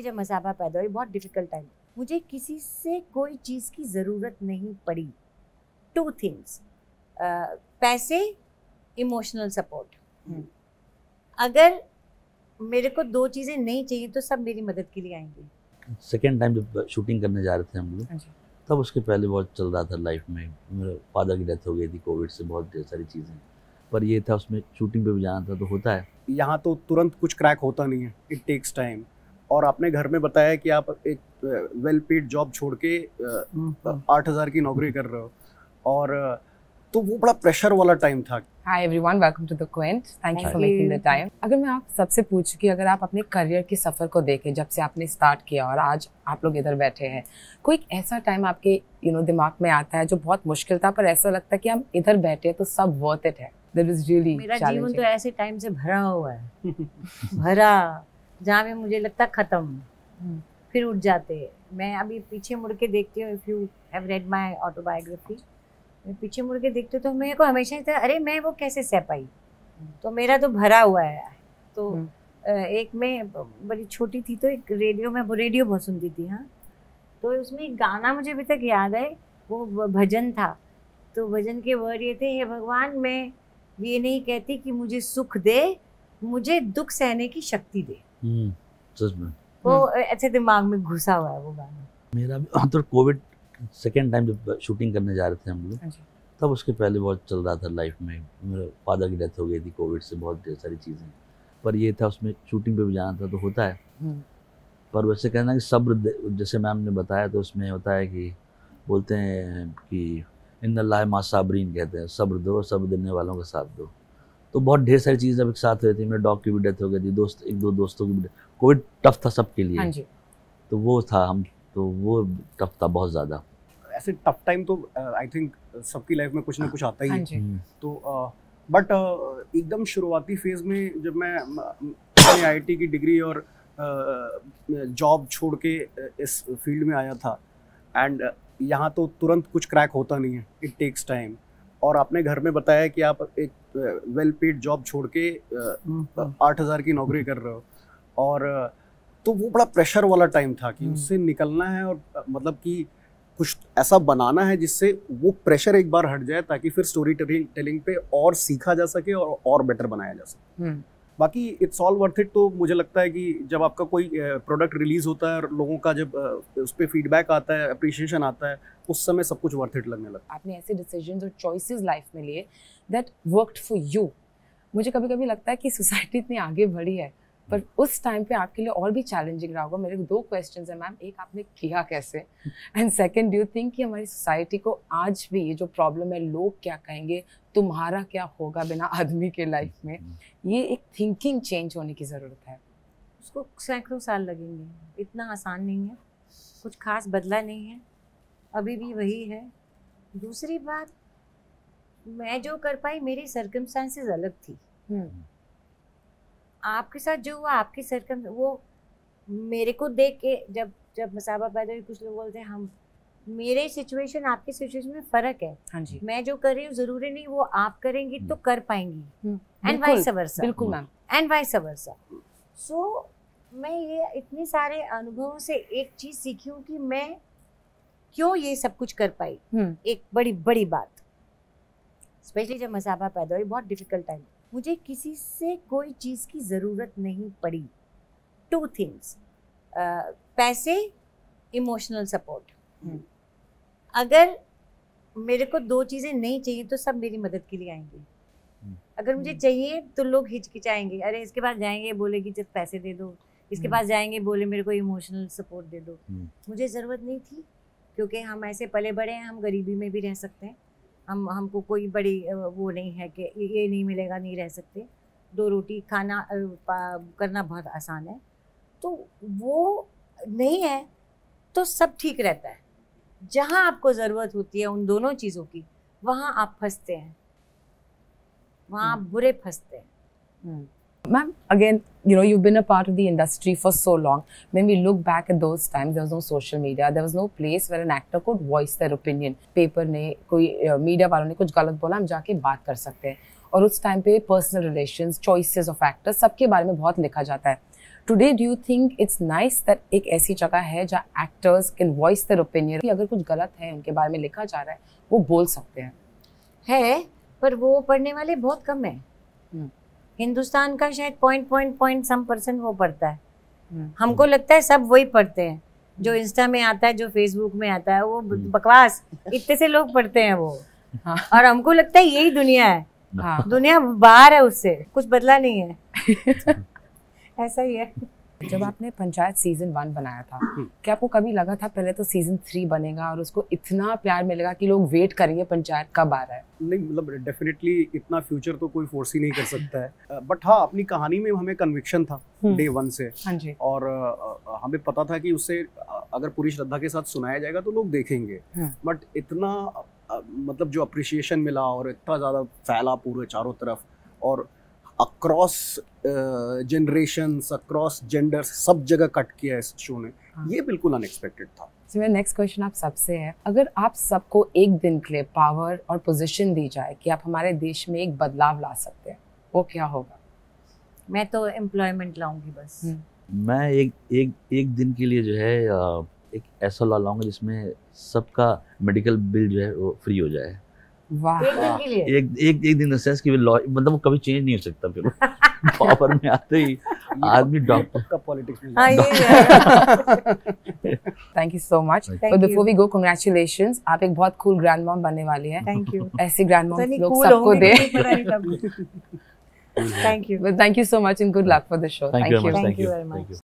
Specially जब मसाबा पैदा हुई, बहुत डिफिकल्ट टाइम। मुझे किसी से कोई चीज़ की ज़रूरत नहीं पड़ी। 2 थिंग्स, पैसे, इमोशनल सपोर्ट। अगर मेरे को 2 चीज़ें नहीं चाहिए तो सब मेरी मदद के लिए आएंगे। सेकेंड टाइम जब शूटिंग करने जा रहे थे हम लोग, तब उसके पहले बहुत चल रहा था लाइफ में। मेरे फादर की डेथ हो गई थी कोविड से, बहुत ढेर सारी चीज़ें, पर ये था उसमें शूटिंग पे भी जाना था, तो होता है। यहाँ तो तुरंत कुछ क्रैक होता नहीं है, इट टेक्स टाइम। और आपने घर में बताया कि आप एक वेल पेड जॉब छोड़ के 8,000 की नौकरी कर रहे हो, और तो वो बड़ा प्रेशर वाला टाइम था। Hi everyone, welcome to the Quint. Thank you for making the time. अगर मैं आप सबसे पूछूं कि अगर आप अपने करियर के सफ़र को देखें, जब से आपने स्टार्ट किया और आज आप लोग इधर बैठे हैं, कोई ऐसा टाइम आपके दिमाग में आता है जो बहुत मुश्किल था, पर ऐसा लगता है कि हम इधर बैठे तो सब वर्थ इट है? That was really मेरा जीवन तो ऐसे टाइम से भरा हुआ है भरा, जहाँ पे मुझे लगता खत्म, फिर उठ जाते। मैं अभी पीछे मुड़ के देखती हूँ, if you have read my autobiography, मैं पीछे मुड़ के देखती हूँ तो मेरे को हमेशा ही था, अरे मैं वो कैसे सह पाई। तो मेरा तो भरा हुआ है। तो एक मैं बड़ी छोटी थी तो एक रेडियो में रेडियो बहुत सुनती थी। हाँ, तो उसमें एक गाना मुझे अभी तक याद है, वो भजन था। तो भजन के वर्ड ये थे, हे भगवान, मैं ये नहीं कहती कि मुझे सुख दे, मुझे दुख सहने की शक्ति दे। सच में वो ऐसे दिमाग में घुसा हुआ है वो गाना। मेरा भी तो कोविड सेकेंड टाइम जब शूटिंग करने जा रहे थे हम लोग, तब उसके पहले बहुत चल रहा था लाइफ में। मेरे फादर की डेथ हो गई थी कोविड से, बहुत ढेर सारी चीज़ें, पर ये था उसमें शूटिंग पे भी जाना था, तो होता है। पर वैसे कहना कि सब्र, जैसे मैम ने बताया, तो उसमें होता है कि बोलते हैं कि इन्नल्लाह मा साबरीन, कहते हैं सब्र दो, सब्र देने वालों का साथ दो। तो बहुत ढेर सारी चीज़ जब एक साथ हुई थी, मेरे डॉग की भी डेथ हो गई थी, एक दो दोस्तों की भी। कोविड टफ था सबके लिए, तो वो था, तो वो टफ था बहुत ज़्यादा। ऐसे टफ टाइम तो आई थिंक सबकी लाइफ में कुछ ना कुछ आता ही है। तो बट एकदम शुरुआती फेज में जब मैं अपनी आईआईटी की डिग्री और जॉब छोड़ के इस फील्ड में आया था, एंड यहाँ तो तुरंत कुछ क्रैक होता नहीं है, इट टेक्स टाइम। और आपने घर में बताया कि आप एक वेल पेड जॉब छोड़ के 8,000 की नौकरी कर रहे हो, और तो वो बड़ा प्रेशर वाला टाइम था कि उससे निकलना है, और मतलब कि कुछ ऐसा बनाना है जिससे वो प्रेशर एक बार हट जाए, ताकि फिर स्टोरी टेलिंग पे और सीखा जा सके और बेटर बनाया जा सके। बाकी इट्स ऑल वर्थ इट। तो मुझे लगता है कि जब आपका कोई प्रोडक्ट रिलीज होता है और लोगों का जब उस पर फीडबैक आता है, अप्रिशिएशन आता है, उस समय सब कुछ वर्थ इट लगने लगता है। आपने ऐसे डिसीजंस और चॉइसेस लाइफ में लिए दैट वर्कड फॉर यू। मुझे कभी कभी लगता है कि सोसाइटी इतनी आगे बढ़ी है, पर उस टाइम पे आपके लिए और भी चैलेंजिंग रहा होगा। मेरे 2 क्वेश्चंस हैं मैम, एक आपने किया कैसे, and second, do you think कि हमारी सोसाइटी को आज भी ये जो प्रॉब्लम है, लोग क्या कहेंगे, तुम्हारा क्या होगा बिना आदमी के लाइफ में, ये एक थिंकिंग चेंज होने की ज़रूरत है? उसको सैकड़ों साल लगेंगे, इतना आसान नहीं है, कुछ खास बदला नहीं है, अभी भी वही है। दूसरी बात, मैं जो कर पाई, मेरी सर्कमस्टांसेस अलग थी। आपके साथ जो हुआ, आपकी वो मेरे को देख के जब मसाबा पैदा हुई, कुछ लोग बोलते हैं हम, मेरे सिचुएशन आपकी सिचुएशन में फ़र्क है। हाँ जी, मैं जो कर रही हूँ ज़रूरी नहीं वो आप करेंगी तो कर पाएंगी, एंड वाइस वर्सा। बिल्कुल मैम, एंड वाइस वर्सा। सो मैं ये इतने सारे अनुभवों से एक चीज़ सीखी हूँ कि मैं क्यों ये सब कुछ कर पाई। एक बड़ी बड़ी बात, स्पेशली जब मसाबा पैदा हुई, बहुत डिफिकल्ट टाइम। मुझे किसी से कोई चीज़ की ज़रूरत नहीं पड़ी। 2 थिंग्स, पैसे, इमोशनल सपोर्ट। अगर मेरे को 2 चीज़ें नहीं चाहिए तो सब मेरी मदद के लिए आएंगे। अगर मुझे चाहिए तो लोग हिचकिचाएंगे, अरे इसके पास जाएंगे बोलेगी जब पैसे दे दो, इसके पास जाएंगे बोले मेरे को इमोशनल सपोर्ट दे दो। मुझे ज़रूरत नहीं थी, क्योंकि हम ऐसे पले बड़े हैं, हम गरीबी में भी रह सकते हैं, हमको कोई बड़ी वो नहीं है कि ये नहीं मिलेगा नहीं रह सकते। 2 रोटी खाना करना बहुत आसान है, तो वो नहीं है तो सब ठीक रहता है। जहाँ आपको ज़रूरत होती है उन दोनों चीज़ों की, वहाँ आप फंसते हैं, वहाँ आप बुरे फंसते हैं। Ma'am, again, you've been a part of the industry for so long. When we look back at those times, there was no social media. There was no place where an actor could voice their opinion. Paper ने, कोई media वालों ने कुछ गलत बोला, हम जाके बात कर सकते हैं। और उस टाइम पे personal relations, choices of actors, सबके बारे में बहुत लिखा जाता है। Today do you think it's nice that एक ऐसी जगह है जहाँ actors can voice their opinion कि अगर कुछ गलत है उनके बारे में लिखा जा रहा है वो बोल सकते हैं? है, पर वो पढ़ने वाले बहुत कम है। हिंदुस्तान का शायद पॉइंट सम % वो पढ़ता है। हमको लगता है सब वही पढ़ते हैं, जो इंस्टा में आता है, जो फेसबुक में आता है, वो बकवास इतने से लोग पढ़ते हैं वो। हाँ। और हमको लगता है यही दुनिया है। हाँ। दुनिया बाहर है, उससे कुछ बदला नहीं है। ऐसा ही है। जब आपने पंचायत सीजन 1 बनाया था, क्या आपको कभी लगा था पहले तो सीजन 3 बनेगा और उसको इतना प्यार मिलेगा कि लोग वेट करेंगे पंचायत कब आ रहा है? नहीं, मतलब डेफिनेटली इतना फ्यूचर तो कोई फोर्स ही नहीं कर सकता है, बट हाँ, अपनी कहानी में हमें कन्विक्शन था डे 1 से। हाँ जी। और हमें पता था कि उससे अगर पूरी श्रद्धा के साथ सुनाया जाएगा तो लोग देखेंगे। बट इतना मतलब जो अप्रिसिएशन मिला और इतना ज़्यादा फैला पूरे चारों तरफ, और अक्रॉस जनरेशंस, अक्रॉस जेंडर्स, सब जगह कट किया इस शो ने। ये बिल्कुल अनएक्सपेक्टेड था। मेरा नेक्स्ट क्वेश्चन आप सबसे है, अगर आप सबको एक दिन के लिए पावर और पोजीशन दी जाए कि आप हमारे देश में एक बदलाव ला सकते हैं, वो क्या होगा? मैं तो एम्प्लॉयमेंट लाऊंगी बस। मैं एक दिन के लिए जो है एक ऐसा लॉ लाऊंगा जिसमें सबका मेडिकल बिल जो है वो फ्री हो जाए। वाह। एक दिन के लिए? एक दिन सेंस कि लॉ मतलब वो कभी चेंज नहीं हो सकता। फिर पावर में आते ही आदमी डॉक्टर का पॉलिटिक्स में। हाँ, ये thank you so much. But before we go, congratulations, आप एक बहुत कूल ग्रैंड मॉम बनने वाली हैं। Thank you. ऐसी ग्रैंड मॉम लोग सबको दे। Thank you. But thank you so much and good luck for the show. Thank you very much. Thank you very much.